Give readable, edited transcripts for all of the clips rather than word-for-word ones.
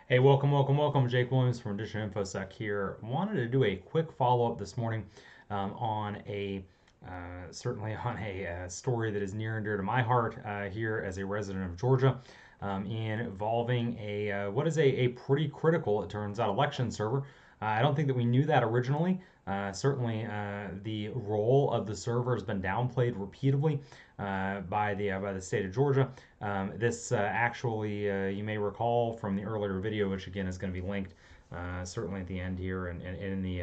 Hey, welcome. Jake Williams from Rendition InfoSec here. Wanted to do a quick follow-up this morning on certainly on a story that is near and dear to my heart here as a resident of Georgia, involving what is a pretty critical, it turns out, election server. I don't think that we knew that originally. Certainly, the role of the server has been downplayed repeatedly by the state of Georgia. This actually, you may recall from the earlier video, which again is going to be linked certainly at the end here and in the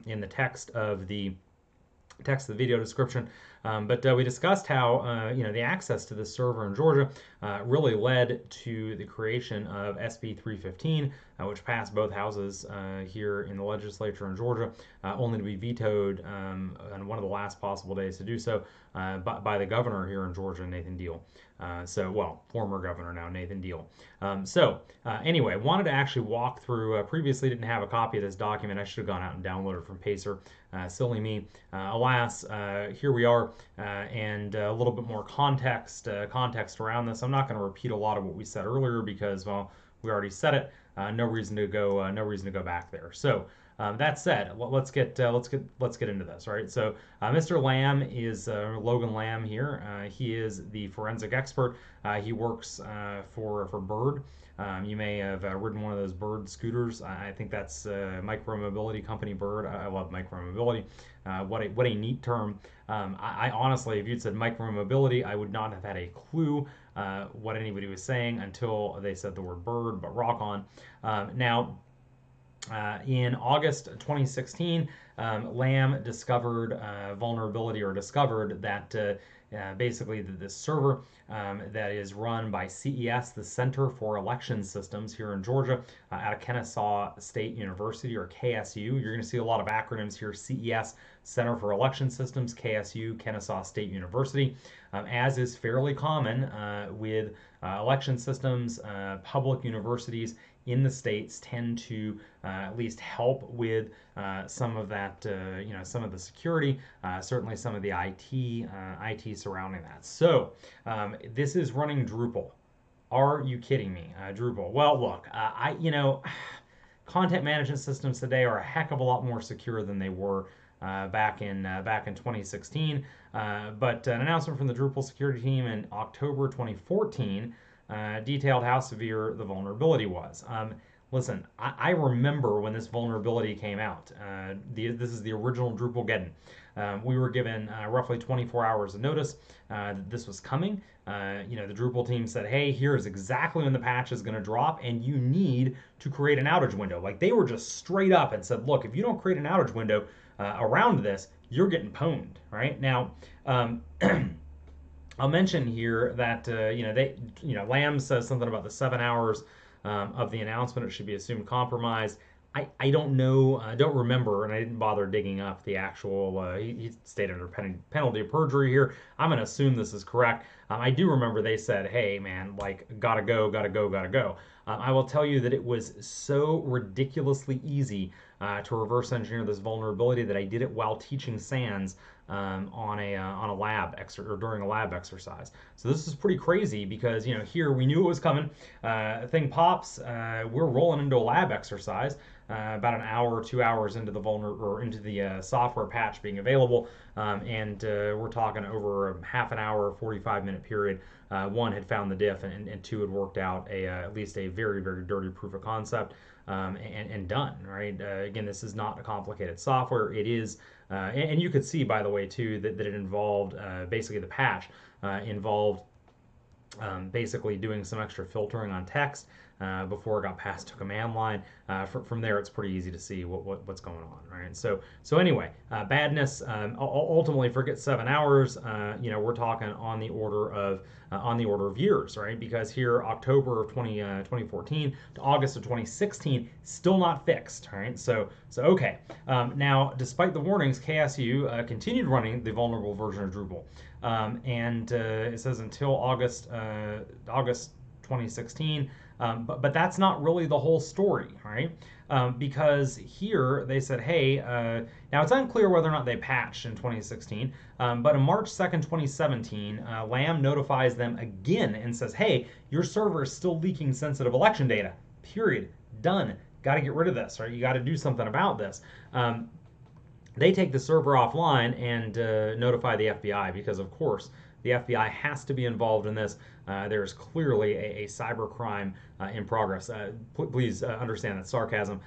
in the text of the video description. But we discussed how the access to this server in Georgia really led to the creation of SB 315, which passed both houses here in the legislature in Georgia, only to be vetoed on one of the last possible days to do so by the governor here in Georgia, Nathan Deal. Former governor now, Nathan Deal. Anyway, wanted to actually walk through, previously didn't have a copy of this document. I should have gone out and downloaded it from Pacer. Silly me. Alas, here we are, and a little bit more context around this. I'm not going to repeat a lot of what we said earlier because, well, we already said it. No reason to go back there. So that said, let's get into this. Right. So Mr. Lamb is Logan Lamb here. He is the forensic expert. He works for Bird. You may have ridden one of those Bird scooters. I think that's micromobility company Bird. I love micromobility. What a neat term. I honestly, if you'd said micromobility, I would not have had a clue what anybody was saying until they said the word Bird. But rock on. In August 2016, Lamb discovered that basically this server that is run by CES, the Center for Election Systems here in Georgia, out of Kennesaw State University, or KSU. You're going to see a lot of acronyms here: CES, Center for Election Systems; KSU, Kennesaw State University. As is fairly common with election systems, public universities in the states tend to at least help with some of that, some of the security, certainly some of the IT surrounding that. So this is running Drupal. Are you kidding me? Drupal. Well, look, content management systems today are a heck of a lot more secure than they were back in 2016. But an announcement from the Drupal security team in October 2014 detailed how severe the vulnerability was. Listen, I remember when this vulnerability came out. This is the original Drupal-geddon. We were given roughly 24 hours of notice that this was coming. The Drupal team said, hey, here's exactly when the patch is going to drop, and you need to create an outage window. Like, they were just straight up and said, look, if you don't create an outage window around this, you're getting pwned, right? Now, I'll mention here that Lamb says something about the 7 hours of the announcement. It should be assumed compromised. I don't know, I don't remember, and I didn't bother digging up the actual. He stayed under penalty of perjury here. I'm gonna assume this is correct. I do remember they said, "Hey, man, like, gotta go." I will tell you that it was so ridiculously easy to reverse engineer this vulnerability that I did it while teaching SANS on a during a lab exercise. So this is pretty crazy because here we knew it was coming. Thing pops. We're rolling into a lab exercise. About an hour or 2 hours into the software patch being available, and we're talking over half an hour, 45-minute period. One had found the diff, and two had worked out at least a very, very dirty proof of concept, and done, right? Again, this is not a complicated software. It is, and you could see, by the way, too, that it involved basically the patch involved basically doing some extra filtering on text before it got passed to command line. From there, it's pretty easy to see what's going on, right? So anyway, badness. Ultimately, forget 7 hours. We're talking on the order of years, right? Because here, October of 2014 to August of 2016, still not fixed, right? So okay. Now, despite the warnings, KSU continued running the vulnerable version of Drupal, and it says until August 2016. But that's not really the whole story, right? Because here they said, hey, now it's unclear whether or not they patched in 2016, but on March 2nd, 2017, Lamb notifies them again and says, hey, your server is still leaking sensitive election data. period, done. Got to get rid of this, right? You got to do something about this. They take the server offline and notify the FBI because, of course, the FBI has to be involved in this. There's clearly a cyber crime in progress. Please understand that sarcasm,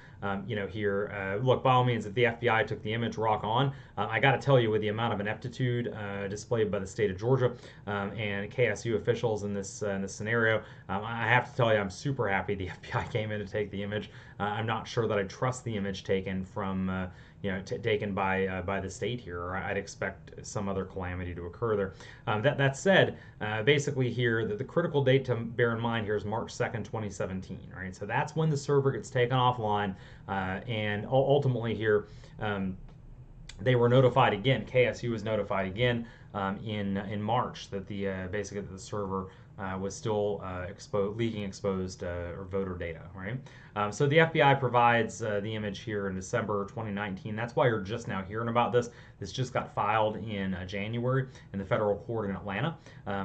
here. Look, by all means, if the FBI took the image, rock on. I got to tell you, with the amount of ineptitude displayed by the state of Georgia and KSU officials in this scenario, I have to tell you, I'm super happy the FBI came in to take the image. I'm not sure that I trust the image taken from taken by the state here, or I'd expect some other calamity to occur there. That said, basically here, the critical date to bear in mind here is March 2nd, 2017, right? So that's when the server gets taken offline, and ultimately here, they were notified again. KSU was notified again in March that basically the server was still leaking exposed or voter data, right? So the FBI provides the image here in December 2019. That's why you're just now hearing about this. This just got filed in January in the federal court in Atlanta.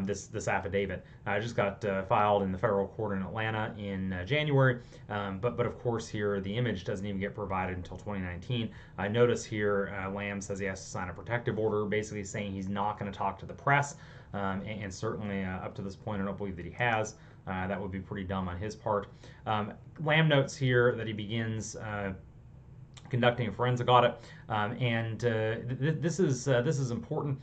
This affidavit just got filed in the federal court in Atlanta in January. But of course here the image doesn't even get provided until 2019. I notice here Lamb says he has to sign a protective order, basically saying he's not going to talk to the press. And certainly up to this point, I don't believe that he has. That would be pretty dumb on his part. Lamb notes here that he begins conducting a forensic audit, and this is important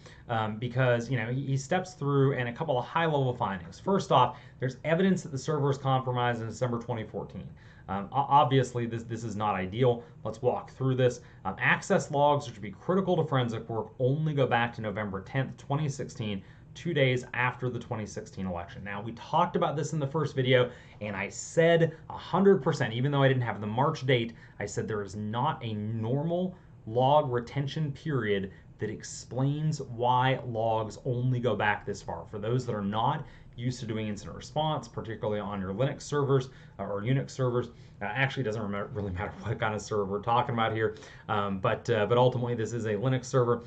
because he steps through and a couple of high-level findings. First off, there's evidence that the server was compromised in December 2014. Obviously, this is not ideal. Let's walk through this. Access logs, which would be critical to forensic work, only go back to November 10th, 2016, 2 days after the 2016 election. Now, we talked about this in the first video, and I said 100%, even though I didn't have the March date, I said there is not a normal log retention period that explains why logs only go back this far. For those that are not used to doing incident response, particularly on your Linux servers or Unix servers, actually doesn't really matter what kind of server we're talking about here, but ultimately this is a Linux server.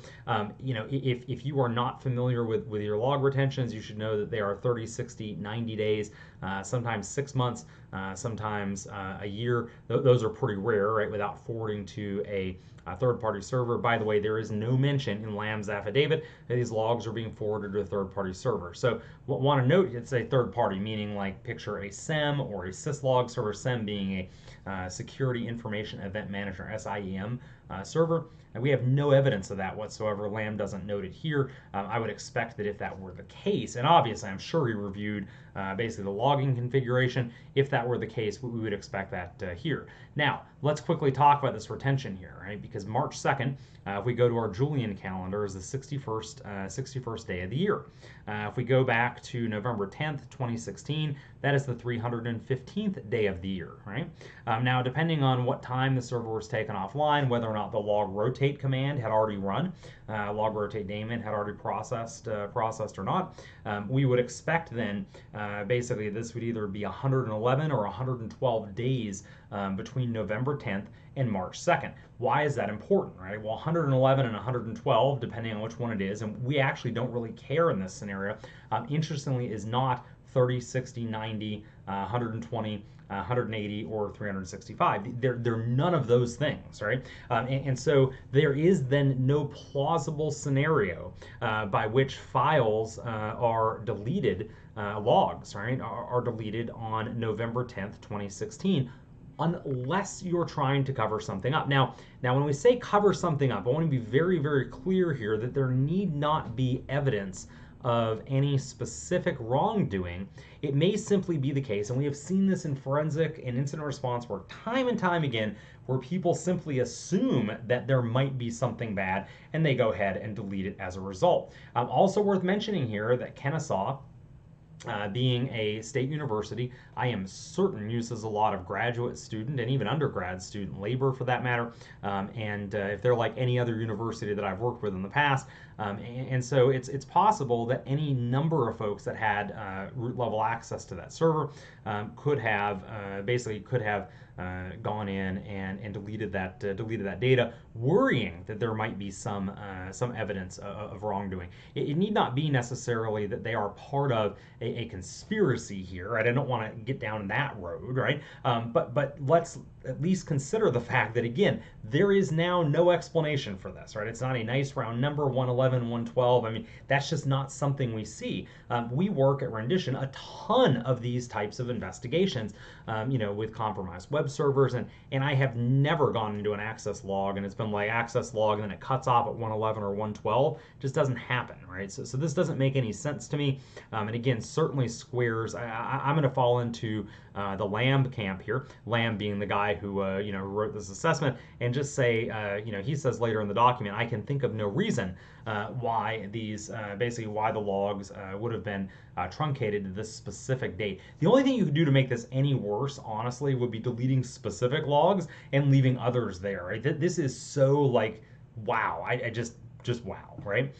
If you are not familiar with your log retentions, you should know that they are 30, 60, 90 days, sometimes 6 months, sometimes a year. Those are pretty rare, right, without forwarding to a third-party server. By the way, there is no mention in Lamb's affidavit that these logs are being forwarded to a third-party server. So want to note it's a third-party, meaning like picture a SEM or a syslog server, SEM being a Security Information Event Manager, SIEM server. And we have no evidence of that whatsoever. Lamb doesn't note it here. I would expect that if that were the case, and obviously I'm sure he reviewed basically the logging configuration, if that were the case, we would expect that here. Now, let's quickly talk about this retention here, right? Because March 2nd, if we go to our Julian calendar, is the 61st day of the year. If we go back to November 10th, 2016, that is the 315th day of the year, right? Now, depending on what time the server was taken offline, whether or not the logrotate command had already run, logrotate daemon had already processed or not, we would expect then basically this would either be 111 or 112 days between November 10th and March 2nd. Why is that important, right? Well, 111 and 112, depending on which one it is, and we actually don't really care in this scenario, interestingly, is not 30, 60, 90, 120, 180, or 365. They're none of those things, right? And so there is then no plausible scenario by which files are deleted, logs, right, are deleted on November 10th, 2016, unless you're trying to cover something up. Now, when we say cover something up, I want to be very, very clear here that there need not be evidence of any specific wrongdoing. It may simply be the case, and we have seen this in forensic and incident response work time and time again, where people simply assume that there might be something bad, and they go ahead and delete it as a result. Also worth mentioning here that Kennesaw, being a state university, I am certain uses a lot of graduate student and even undergrad student labor for that matter. And if they're like any other university that I've worked with in the past, and so it's possible that any number of folks that had root level access to that server could have gone in and deleted that data, worrying that there might be some evidence of wrongdoing. It need not be necessarily that they are part of a a conspiracy here, right? I don't want to get down that road, right? But let's at least consider the fact that, again, there is now no explanation for this, right? It's not a nice round number, 111, 112. I mean, that's just not something we see. We work at Rendition a ton of these types of investigations, with compromised web servers, and I have never gone into an access log and it's been like access log and then it cuts off at 111 or 112. It just doesn't happen, right? So this doesn't make any sense to me. And again, certainly squares. I'm going to fall into the Lamb camp here. Lamb being the guy who wrote this assessment, and just say, he says later in the document, I can think of no reason why these basically why the logs would have been truncated to this specific date. The only thing you could do to make this any worse, honestly, would be deleting specific logs and leaving others there. Right? This is so like wow. I just wow, right?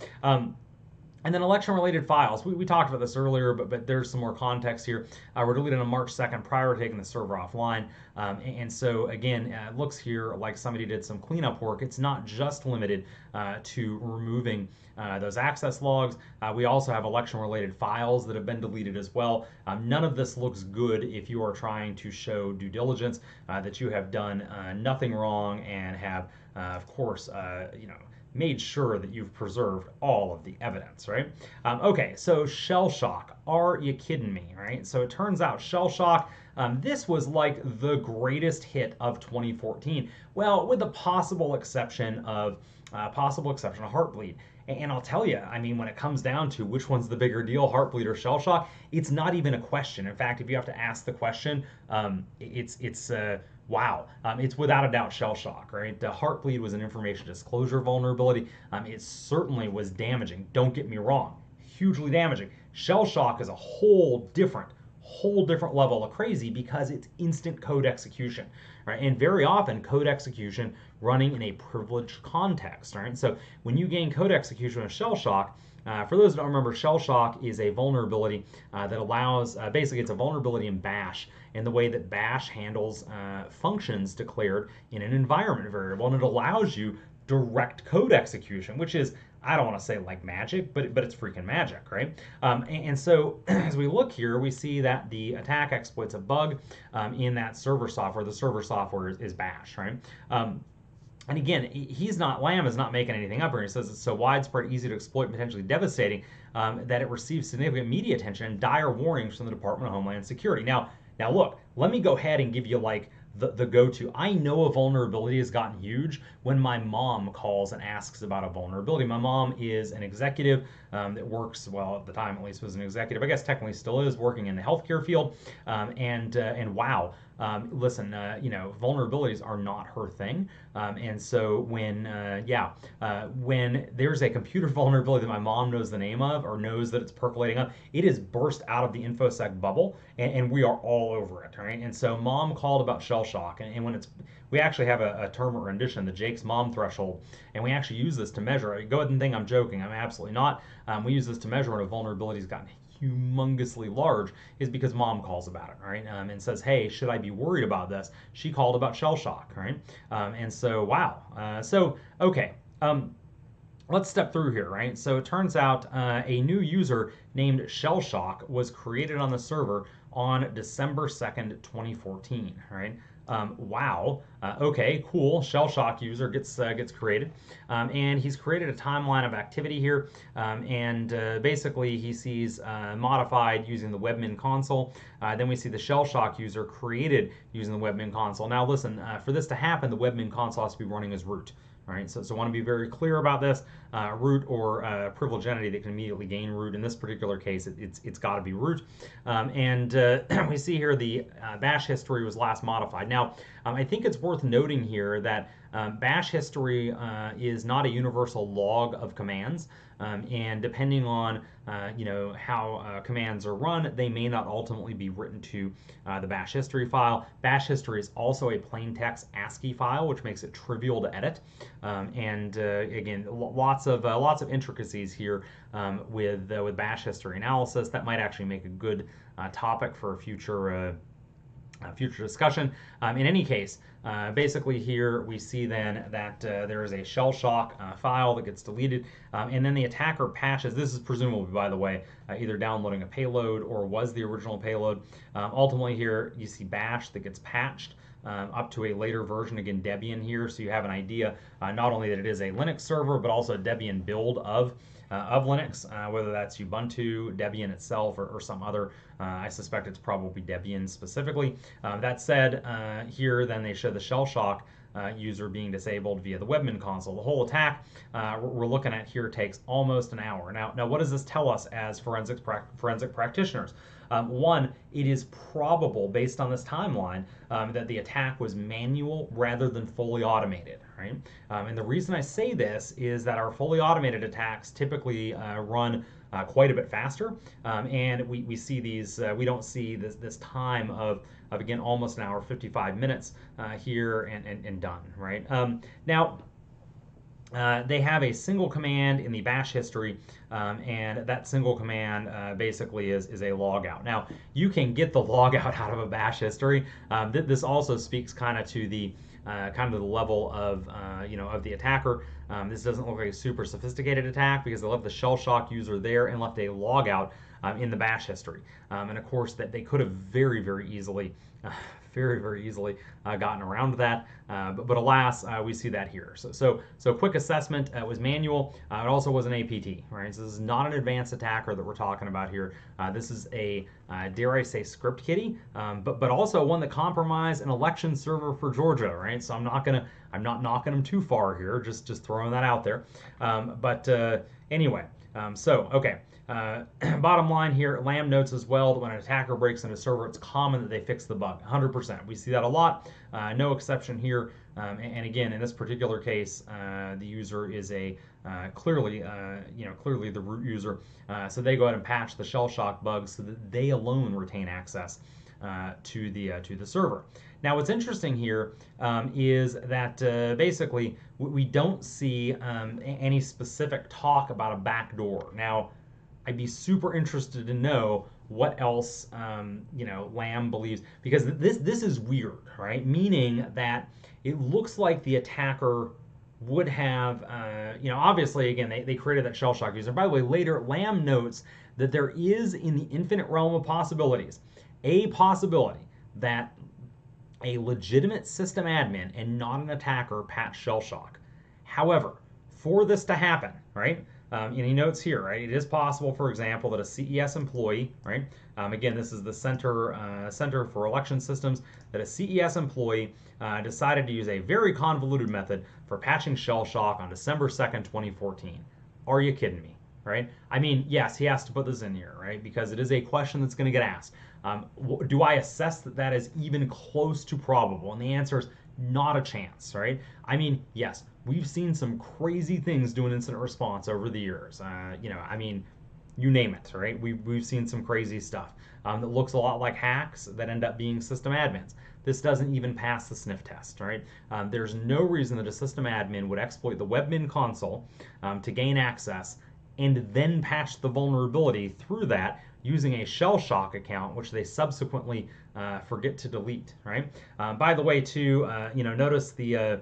And then election-related files. We talked about this earlier, but there's some more context here. We're deleted on March 2nd prior to taking the server offline. And so, again, it looks here like somebody did some cleanup work. It's not just limited to removing those access logs. We also have election-related files that have been deleted as well. None of this looks good if you are trying to show due diligence that you have done nothing wrong and have, of course, made sure that you've preserved all of the evidence, right? Okay, so ShellShock, are you kidding me, right? So it turns out ShellShock, this was like the greatest hit of 2014. Well, with the possible exception of Heartbleed. And I'll tell you, I mean, when it comes down to which one's the bigger deal, Heartbleed or ShellShock, it's not even a question. In fact, if you have to ask the question, wow. It's without a doubt ShellShock, right? The Heartbleed was an information disclosure vulnerability. It certainly was damaging. Don't get me wrong. Hugely damaging. ShellShock is a whole different level of crazy because it's instant code execution, right? And very often code execution running in a privileged context, right? So when you gain code execution with ShellShock, for those who don't remember, ShellShock is a vulnerability that allows, basically it's a vulnerability in Bash and the way that Bash handles functions declared in an environment variable, and it allows you direct code execution, which is, I don't want to say like magic, but it's freaking magic, right? And so as we look here, we see that the attack exploits a bug in that server software. The server software is Bash, right? And again, Lamb is not making anything up here. He says it's so widespread, easy to exploit, potentially devastating, that it receives significant media attention and dire warnings from the Department of Homeland Security. Now look, let me go ahead and give you like the go-to. I know a vulnerability has gotten huge when my mom calls and asks about a vulnerability. My mom is an executive that works, well, at the time at least was an executive, I guess technically still is, working in the healthcare field, and wow. Listen, vulnerabilities are not her thing. And so when there's a computer vulnerability that my mom knows the name of or knows that it's percolating up, it is burst out of the InfoSec bubble, and we are all over it, right? And so mom called about ShellShock, and when we actually have a term at Rendition, the Jake's mom threshold, and we actually use this to measure. Go ahead and think I'm joking. I'm absolutely not. We use this to measure when a vulnerability's gotten humongously large, is because mom calls about it, right? And says, hey, should I be worried about this? She called about ShellShock, right? And so, wow. Okay. Let's step through here, right? So it turns out a new user named ShellShock was created on the server on December 2nd, 2014, right? Wow. Okay, cool. ShellShock user gets created, and he's created a timeline of activity here, and basically he sees modified using the webmin console. Then we see the ShellShock user created using the webmin console. Now listen, for this to happen, the webmin console has to be running as root. Right, so I want to be very clear about this. Root or privileged entity that can immediately gain root. In this particular case, it's got to be root. And we see here the bash history was last modified. Now, I think it's worth noting here that bash history is not a universal log of commands. And depending on how commands are run, they may not ultimately be written to the bash history file. Bash history is also a plain text ASCII file, which makes it trivial to edit. Again, lots of intricacies here with bash history analysis. That might actually make a good topic for a future future discussion. In any case, basically here we see then that there is a ShellShock file that gets deleted, and then the attacker patches. This is presumably, by the way, either downloading a payload or was the original payload. Ultimately here you see bash that gets patched up to a later version, again Debian here, so you have an idea not only that it is a Linux server, but also a Debian build of Linux, whether that's Ubuntu, Debian itself, or some other. I suspect it's probably Debian specifically. That said, here then they show the ShellShock user being disabled via the webmin console. The whole attack we're looking at here takes almost an hour. Now what does this tell us as forensic practitioners? One, it is probable, based on this timeline, that the attack was manual rather than fully automated, right? And the reason I say this is that our fully automated attacks typically run quite a bit faster, and we see these. We don't see this time of again almost an hour, 55 minutes here and done, right? Now. They have a single command in the bash history, and that single command basically is a logout. Now, you can get the logout out of a bash history. This also speaks kind of to the level of of the attacker. This doesn't look like a super sophisticated attack because they left the ShellShock user there and left a logout in the bash history. And of course, that they could have very easily. Very easily gotten around that, but alas, we see that here. So quick assessment was manual. It also was an APT, right? So this is not an advanced attacker that we're talking about here. This is a dare I say script kiddie, but also one that compromised an election server for Georgia, right? So I'm not knocking them too far here, just throwing that out there. Anyway, okay. Bottom line here, Lamb notes as well that when an attacker breaks into a server, it's common that they fix the bug. 100%. We see that a lot. No exception here. And again, in this particular case, the user is a clearly the root user. So they go ahead and patch the ShellShock bugs so that they alone retain access to the server. Now, what's interesting here is that basically we don't see any specific talk about a backdoor. Now, I'd be super interested to know what else Lamb believes, because this is weird, right? Meaning that it looks like the attacker would have, obviously again they created that ShellShock user. By the way, later Lamb notes that there is in the infinite realm of possibilities a possibility that a legitimate system admin and not an attacker patched ShellShock. However, for this to happen, right? And he notes here, right? It is possible, for example, that a CES employee, right? Again, this is the Center for Election Systems, that a CES employee decided to use a very convoluted method for patching ShellShock on December 2nd, 2014. Are you kidding me, right? I mean, yes, he has to put this in here, right? Because it is a question that's going to get asked. Do I assess that that is even close to probable? And the answer is not a chance, right? I mean, yes, we've seen some crazy things doing incident response over the years. I mean, you name it, right? We've seen some crazy stuff that looks a lot like hacks that end up being system admins. This doesn't even pass the sniff test, right? There's no reason that a system admin would exploit the webmin console to gain access and then patch the vulnerability through that using a ShellShock account, which they subsequently forget to delete, right? By the way, too, notice the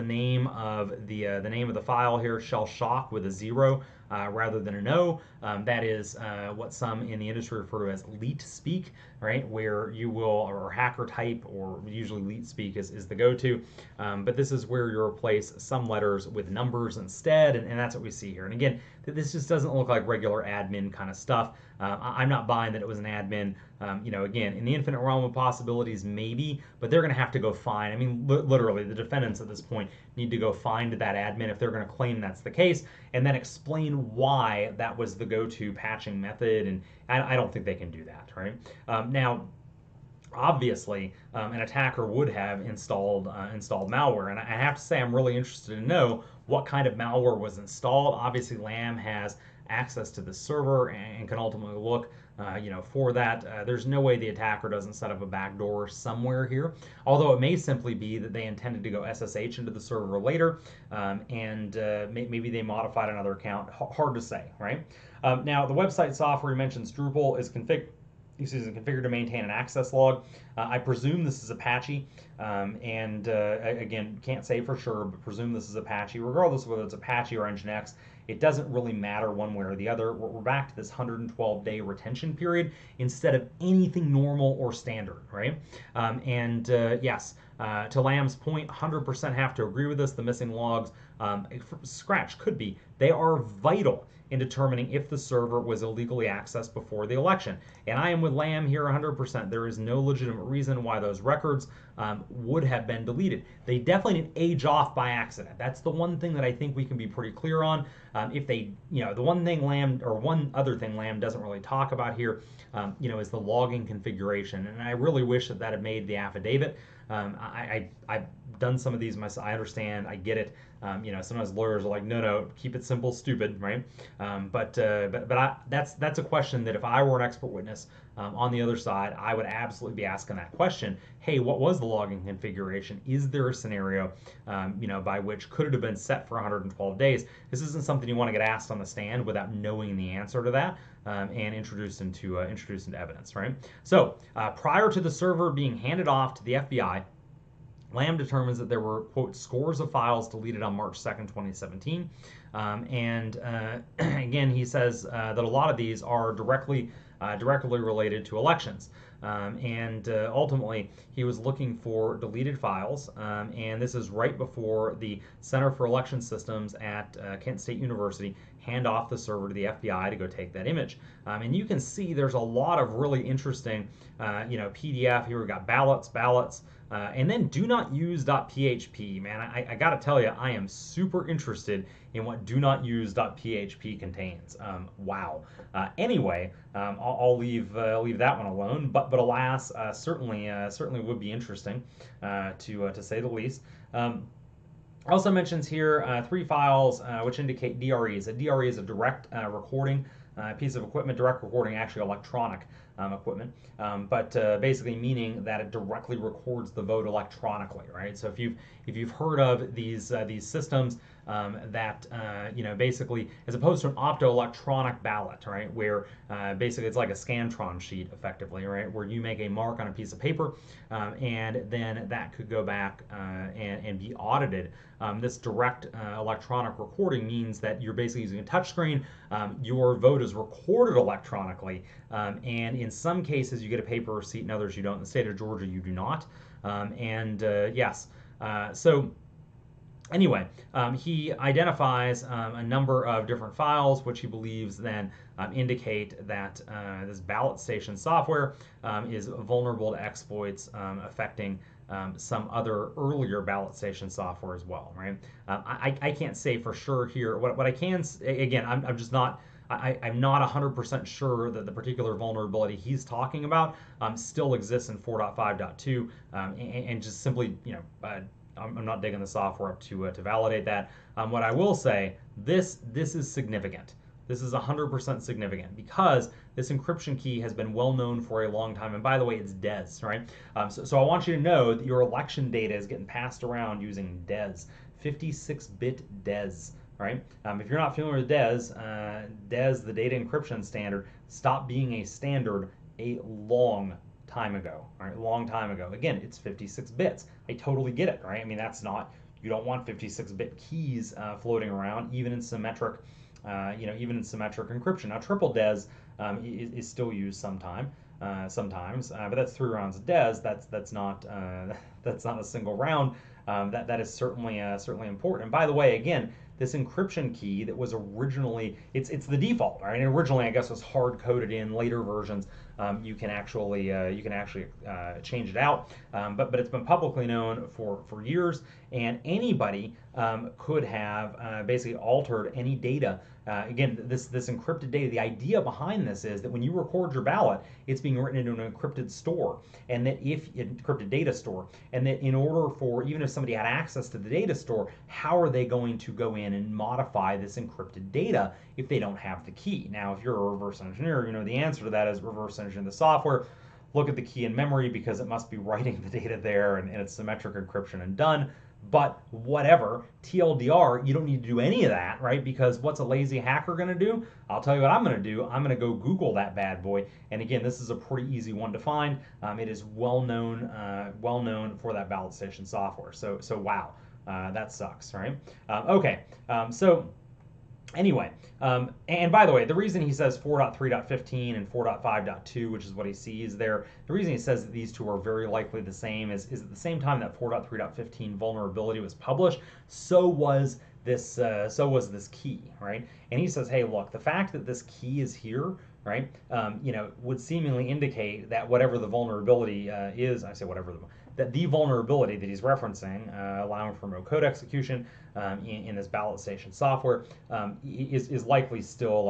name of the file here, ShellShock with a 0 rather than an O. That is what some in the industry refer to as leet speak, right? Where you will, or hacker type, or usually leet speak is the go-to. But this is where you replace some letters with numbers instead, and that's what we see here. And again, this just doesn't look like regular admin kind of stuff. I'm not buying that it was an admin. Again, in the infinite realm of possibilities, maybe, but they're going to have to go find. I mean, literally, the defendants at this point need to go find that admin if they're going to claim that's the case, and then explain why that was the go-to patching method. And I don't think they can do that, right? Now, obviously, an attacker would have installed malware, and I have to say I'm really interested to know what kind of malware was installed. Obviously, Lamb has access to the server and can ultimately look for that. There's no way the attacker doesn't set up a backdoor somewhere here, although it may simply be that they intended to go SSH into the server later, and maybe they modified another account. Hard to say, right? Now, the website software he mentions, Drupal, is excuse me, configured to maintain an access log. I presume this is Apache, again, can't say for sure, but presume this is Apache. Regardless of whether it's Apache or Nginx, it doesn't really matter one way or the other. We're back to this 112-day retention period instead of anything normal or standard, right? Yes, to Lamb's point, 100% have to agree with this. The missing logs, scratch could be, they are vital in determining if the server was illegally accessed before the election. And I am with Lamb here 100%. There is no legitimate reason why those records would have been deleted. They definitely didn't age off by accident. That's the one thing that I think we can be pretty clear on. If they, the one thing Lamb, or one other thing Lamb doesn't really talk about here, is the logging configuration. And I really wish that had made the affidavit. I've done some of these myself. I understand. I get it. Sometimes lawyers are like, no, keep it simple, stupid, right? That's a question that if I were an expert witness on the other side, I would absolutely be asking that question. Hey, what was the logging configuration? Is there a scenario, by which could it have been set for 112 days? This isn't something you want to get asked on the stand without knowing the answer to that. And introduced into evidence, right? So prior to the server being handed off to the FBI, Lamb determines that there were, quote, scores of files deleted on March 2nd, 2017. Again, he says that a lot of these are directly related to elections. Ultimately, he was looking for deleted files, and this is right before the Center for Election Systems at Kent State University hand off the server to the FBI to go take that image. And you can see there's a lot of really interesting, PDF. Here we got ballots, and then do not use.php. Man, I got to tell you, I am super interested in what do not use.php contains. Wow. Anyway, I'll leave that one alone. But alas, certainly would be interesting to say the least. Also mentions here 3 files which indicate DREs. A DRE is a direct recording piece of equipment, direct recording, actually electronic equipment, but basically meaning that it directly records the vote electronically, right? So if you've heard of these systems that basically, as opposed to an optoelectronic ballot, right, where basically it's like a Scantron sheet, effectively, right, where you make a mark on a piece of paper, and then that could go back and be audited. This direct electronic recording means that you're basically using a touchscreen. Your vote is recorded electronically, and in some cases you get a paper receipt, in others you don't. In the state of Georgia, you do not. Yes. So anyway, he identifies a number of different files which he believes then indicate that this ballot station software is vulnerable to exploits affecting some other earlier ballot station software as well, right? I can't say for sure here. What I can, again, I'm just not, I'm not 100% sure that the particular vulnerability he's talking about still exists in 4.5.2, and just simply, I'm not digging the software up to validate that. What I will say, this is significant. This is 100% significant because this encryption key has been well known for a long time. And by the way, it's DES, right? So I want you to know that your election data is getting passed around using DES, 56-bit DES, right? If you're not familiar with DES, DES, the data encryption standard, stopped being a standard a long time ago, right? Long time ago. Again, it's 56 bits. I totally get it, right? I mean, that's not, you don't want 56-bit keys floating around, even in symmetric encryption. Now, triple DES is still used sometimes, but that's 3 rounds of DES. That's not a single round. That is certainly important. And by the way, again, this encryption key that was originally, it's the default, right? And originally, I guess, was hard coded in. Later versions, you can actually change it out. But it's been publicly known for years, and anybody could have basically altered any data. Again, this encrypted data, the idea behind this is that when you record your ballot, it's being written into an encrypted store, and that encrypted data store, and that in order for, even if somebody had access to the data store, how are they going to go in and modify this encrypted data if they don't have the key? Now, if you're a reverse engineer, the answer to that is reverse engineer the software. look at the key in memory because it must be writing the data there, and it's symmetric encryption and done. But whatever, TLDR, you don't need to do any of that, right? Because what's a lazy hacker going to do? I'll tell you what I'm going to do. I'm going to go Google that bad boy. And again, this is a pretty easy one to find. It is well known for that ballot station software. So wow, that sucks, right? So anyway, and by the way, the reason he says 4.3.15 and 4.5.2, which is what he sees there, the reason he says that these two are very likely the same is at the same time that 4.3.15 vulnerability was published, so was this key, right? And he says, hey, look, the fact that this key is here, right, would seemingly indicate that whatever the vulnerability is, I say whatever that the vulnerability that he's referencing, allowing for no code execution in this ballot station software, is likely still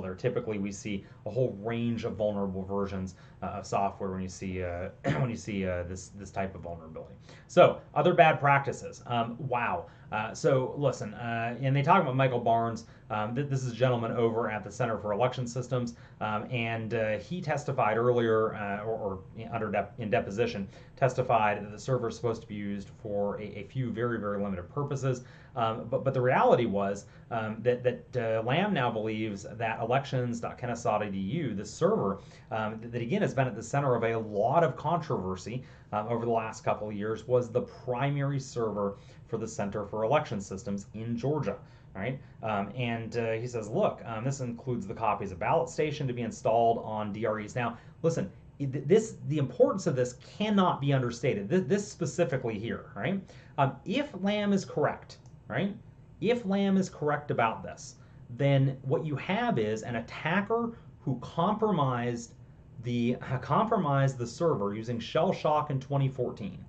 there. Typically, we see a whole range of vulnerable versions of software when you see this type of vulnerability. So other bad practices. Wow. So listen, and they talk about Michael Barnes. This is a gentleman over at the Center for Election Systems, and he testified earlier, in deposition, testified that the server is supposed to be used for a few very, very limited purposes. But the reality was that Lamb now believes that elections.kennesaw.edu, this server, that again has been at the center of a lot of controversy over the last couple of years, was the primary server for the Center for Election Systems in Georgia. Right? And he says, look, this includes the copies of ballot station to be installed on DREs. Now, listen, the importance of this cannot be understated. This specifically here, right? If Lamb is correct, right? If Lamb is correct about this, then what you have is an attacker who compromised the server using ShellShock in 2014.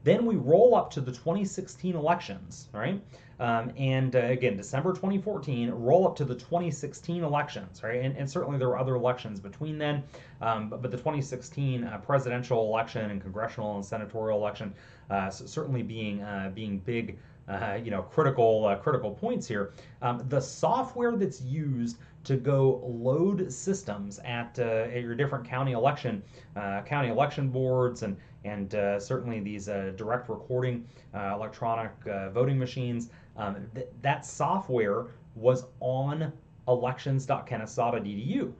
Then we roll up to the 2016 elections, right? Again, December 2014, roll up to the 2016 elections, right? And certainly there were other elections between then, but the 2016 presidential election and congressional and senatorial election certainly being big, critical points here. The software that's used to go load systems at your different county election boards and certainly these direct recording electronic voting machines, that software was on elections.kennesaw.edu,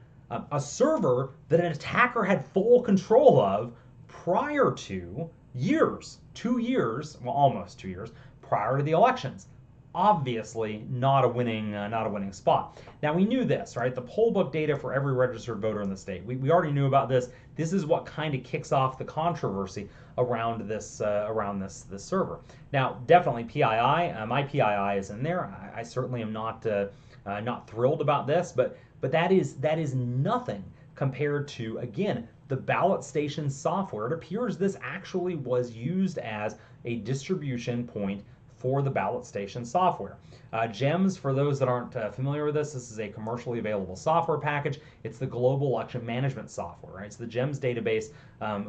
a server that an attacker had full control of prior to almost 2 years prior to the elections. Obviously not a winning spot. Now we knew this, right? The poll book data for every registered voter in the state. We already knew about this. This is what kind of kicks off the controversy around this server. Now, definitely PII. My PII is in there. I certainly am not thrilled about this, but that is nothing compared to, again, the ballot station software. It appears this actually was used as a distribution point for the ballot station software. GEMS, for those that aren't familiar with this is a commercially available software package. It's the global election management software, right? It's the GEMS database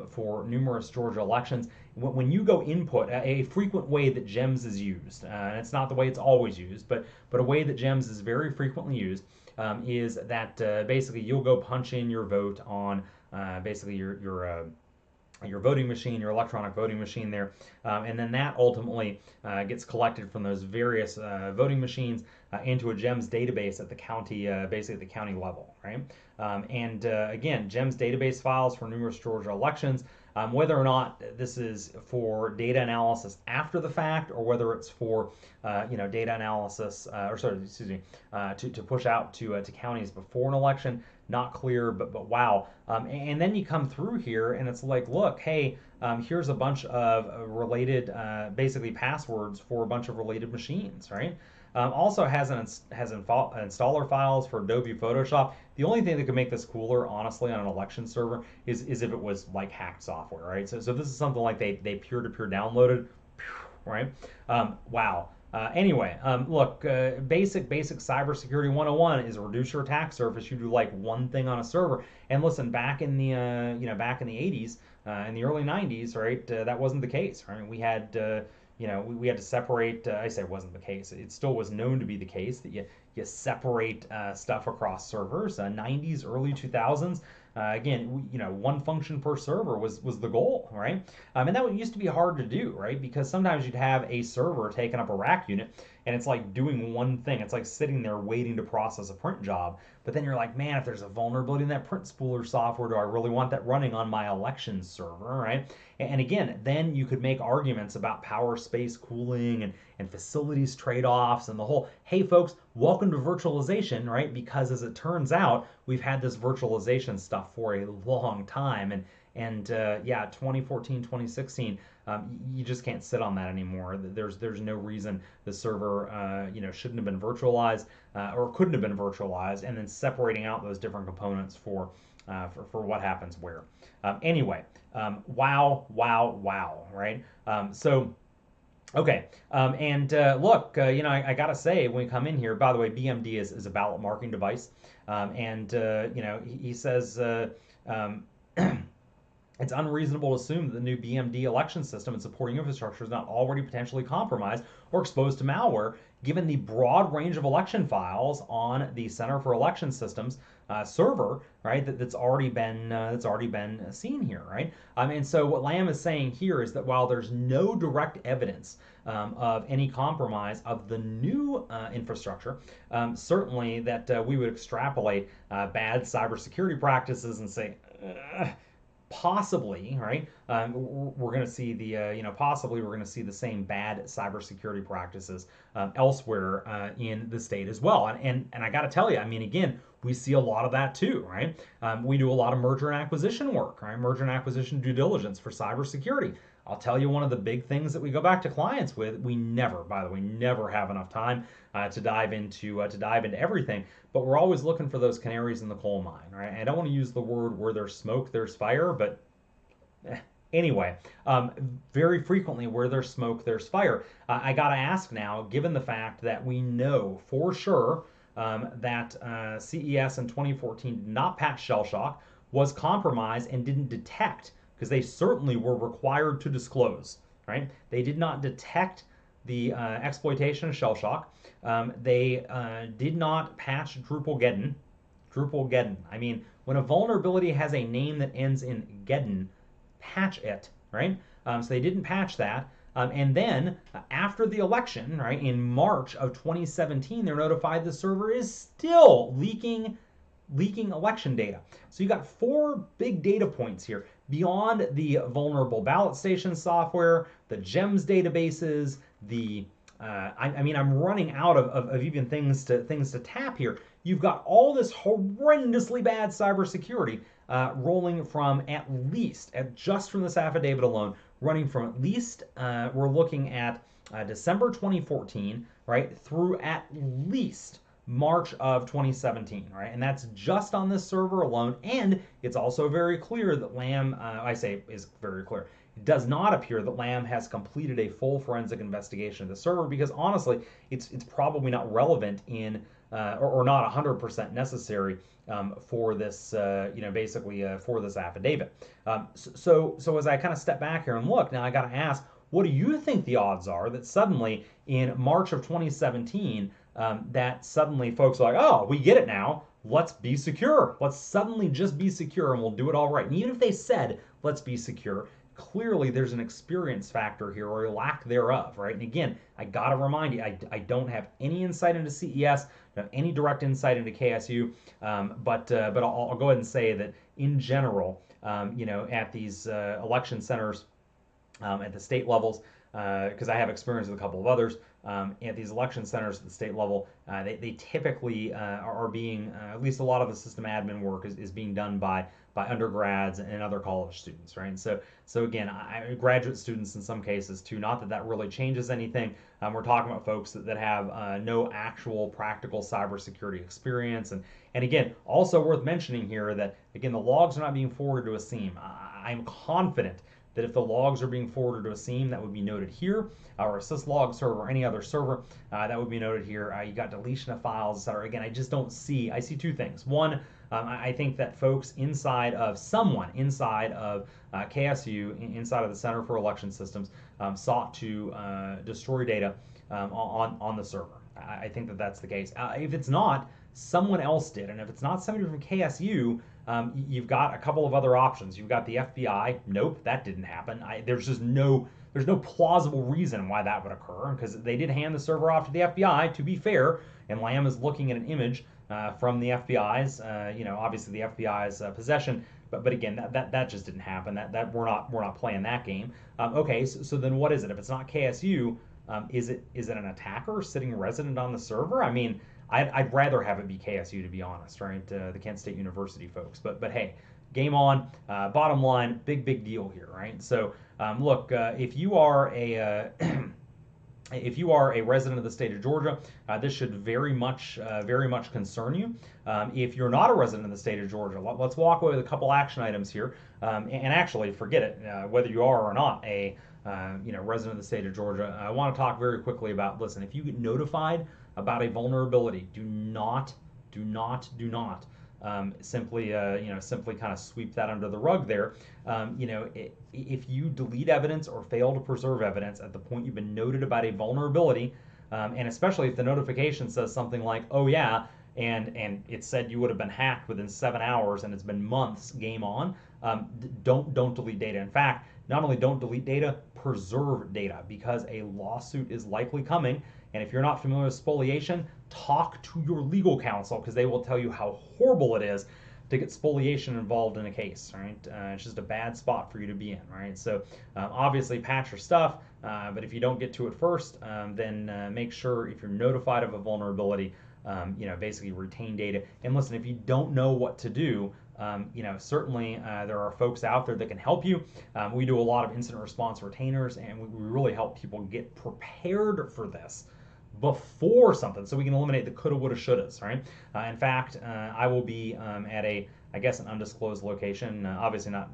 for numerous Georgia elections. When you go input, a frequent way that GEMS is used, and it's not the way it's always used, but a way that GEMS is very frequently used, is that basically you'll go punch in your vote on basically your voting machine, your electronic voting machine there, and then that ultimately gets collected from those various voting machines into a GEMS database at the county, basically at the county level, right? Again, GEMS database files for numerous Georgia elections, whether or not this is for data analysis after the fact or whether it's for data analysis, to push out to counties before an election, not clear, but wow. And then you come through here and it's like, look, hey, here's a bunch of related, basically passwords for a bunch of related machines, right? Also has installer files for Adobe Photoshop. The only thing that could make this cooler, honestly, on an election server is if it was like hacked software, right? So this is something like they peer-to-peer downloaded, right? Wow. Anyway, look, basic cybersecurity 101 is reduce your attack surface. You do like one thing on a server. And listen, back in the 80s, in the early 90s, right? That wasn't the case, right? We had we had to separate. I say it wasn't the case. It still was known to be the case that you separate stuff across servers. 90s, early 2000s. Again, one function per server was the goal, right? And that used to be hard to do, right? Because sometimes you'd have a server taking up a rack unit, and it's like doing one thing. It's like sitting there waiting to process a print job. But then you're like, man, if there's a vulnerability in that print spooler software, do I really want that running on my elections server, right? And again, then you could make arguments about power, space, cooling, and facilities trade-offs and the whole, hey folks, welcome to virtualization, right? Because as it turns out, we've had this virtualization stuff for a long time. And yeah, 2014, 2016, you just can't sit on that anymore. There's no reason the server shouldn't have been virtualized or couldn't have been virtualized, and then separating out those different components for what happens where. Anyway, wow, wow, wow, right? Okay, look, I gotta say, when we come in here, by the way, BMD is a ballot marking device, he says it's unreasonable to assume that the new BMD election system and supporting infrastructure is not already potentially compromised or exposed to malware, given the broad range of election files on the Center for Election Systems server, right? That's already been seen here, right? And so what Lamb is saying here is that while there's no direct evidence of any compromise of the new infrastructure, certainly that we would extrapolate bad cybersecurity practices and say, possibly, right? We're going to see possibly we're going to see the same bad cybersecurity practices elsewhere in the state as well. And I got to tell you, I mean, again, we see a lot of that too, right? We do a lot of merger and acquisition work, right? Merger and acquisition due diligence for cybersecurity. I'll tell you one of the big things that we go back to clients with. We never, by the way, never have enough time to dive into everything. But we're always looking for those canaries in the coal mine, right? I don't want to use the word where there's smoke, there's fire, but anyway, very frequently where there's smoke, there's fire. I got to ask now, given the fact that we know for sure that CES in 2014 did not patch ShellShock, was compromised, and didn't detect, because they certainly were required to disclose, right? They did not detect the exploitation of ShellShock. They did not patch Drupal-geddon. Drupal-geddon. I mean, when a vulnerability has a name that ends in geddon, patch it, right? So they didn't patch that. And then after the election, right, in March of 2017, they're notified the server is still leaking election data. So you got 4 big data points here beyond the vulnerable ballot station software, the GEMS databases, the I'm running out of even things to tap here. You've got all this horrendously bad cybersecurity rolling from just from this affidavit alone, running from at least, we're looking at December 2014, right, through at least March of 2017, right? And that's just on this server alone. And it's also very clear that Lamb, is very clear, it does not appear that Lamb has completed a full forensic investigation of the server, because honestly, it's probably not relevant in, or not 100% necessary for this, for this affidavit. So as I kind of step back here and look, now I got to ask, what do you think the odds are that suddenly in March of 2017, that suddenly folks are like, oh, we get it now. Let's be secure. Let's suddenly just be secure and we'll do it all right. And even if they said, let's be secure, clearly there's an experience factor here, or a lack thereof, right? And again, I got to remind you, I don't have any insight into CES, don't have any direct insight into KSU, but I'll go ahead and say that in general, at these election centers, at the state levels, because I have experience with a couple of others, at these election centers at the state level, they typically are being, at least a lot of the system admin work is being done by undergrads and other college students, right? And so again, graduate students in some cases too. Not that that really changes anything. We're talking about folks that have no actual practical cybersecurity experience, and again, also worth mentioning here that again the logs are not being forwarded to a SIEM. I'm confident that if the logs are being forwarded to a SIEM, that would be noted here, or a syslog server or any other server, that would be noted here. You got deletion of files, etc. Again, I just don't see, I see 2 things. One, I think that folks inside of KSU, inside of the Center for Election Systems, sought to destroy data on the server. I think that that's the case. If it's not, someone else did. And if it's not somebody from KSU, You've got a couple of other options. You've got the FBI. Nope, that didn't happen. There's no plausible reason why that would occur, because they did hand the server off to the FBI, to be fair, and Lamb is looking at an image from the FBI's, obviously the FBI's possession. But again, that just didn't happen. That we're not playing that game. Okay, so then what is it? If it's not KSU, is it an attacker sitting resident on the server? I mean, I'd rather have it be KSU, to be honest, right? The Kent State University folks. But hey, game on. Bottom line, big deal here, right? So look, if you are a if you are a resident of the state of Georgia, this should very much concern you. If you're not a resident of the state of Georgia, let's walk away with a couple action items here. And actually, forget it, whether you are or not a resident of the state of Georgia. I want to talk very quickly about, listen, if you get notified about a vulnerability, do not simply kind of sweep that under the rug there. If you delete evidence or fail to preserve evidence at the point you've been noted about a vulnerability, and especially if the notification says something like, oh yeah, and it said you would have been hacked within 7 hours and it's been months, game on, don't delete data. In fact, not only don't delete data, preserve data, because a lawsuit is likely coming. And if you're not familiar with spoliation, talk to your legal counsel, because they will tell you how horrible it is to get spoliation involved in a case, right? It's just a bad spot for you to be in, right? So obviously patch your stuff, but if you don't get to it first, then make sure, if you're notified of a vulnerability, basically retain data. And listen, if you don't know what to do, certainly there are folks out there that can help you. We do a lot of incident response retainers, and we really help people get prepared for this before something, so we can eliminate the coulda, woulda, shouldas, right? In fact, I will be at an undisclosed location, obviously not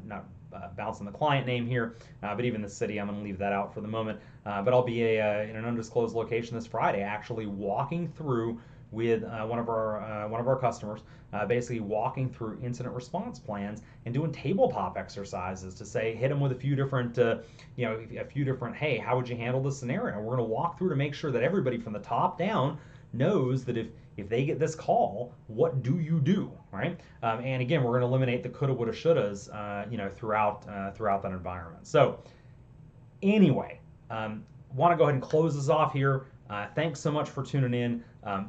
bouncing the client name here, but even the city, I'm going to leave that out for the moment. But I'll be in an undisclosed location this Friday, actually walking through with one of our customers, basically walking through incident response plans and doing tabletop exercises to say, hit them with a few different, hey, how would you handle this scenario? We're going to walk through to make sure that everybody from the top down knows that if they get this call, what do you do, right? And again, we're going to eliminate the coulda, woulda, shouldas, throughout that environment. So anyway, want to go ahead and close this off here. Thanks so much for tuning in.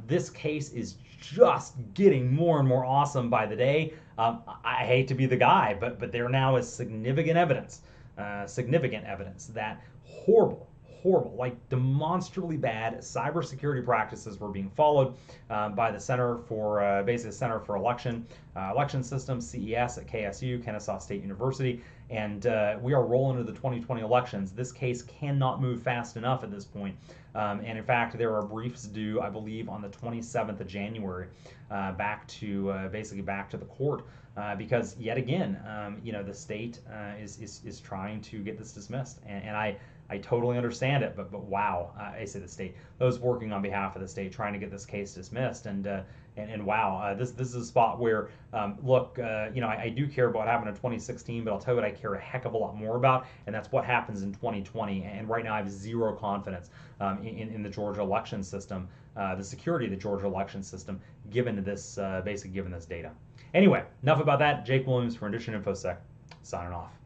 This case is just getting more and more awesome by the day. I hate to be the guy, but there now is significant evidence that horrible, like demonstrably bad cybersecurity practices were being followed by the Center for Election Systems, CES at KSU, Kennesaw State University, and we are rolling into the 2020 elections. This case cannot move fast enough at this point. And in fact, there are briefs due, I believe, on the 27th of January, back to the court, because yet again, the state is trying to get this dismissed, and I totally understand it, but wow, I say the state, those working on behalf of the state trying to get this case dismissed, and wow, this is a spot where, look, I do care about what happened in 2016, but I'll tell you what I care a heck of a lot more about, and that's what happens in 2020. And right now I have zero confidence in the Georgia election system, the security of the Georgia election system, given this data. Anyway, enough about that. Jake Williams for Rendition InfoSec, signing off.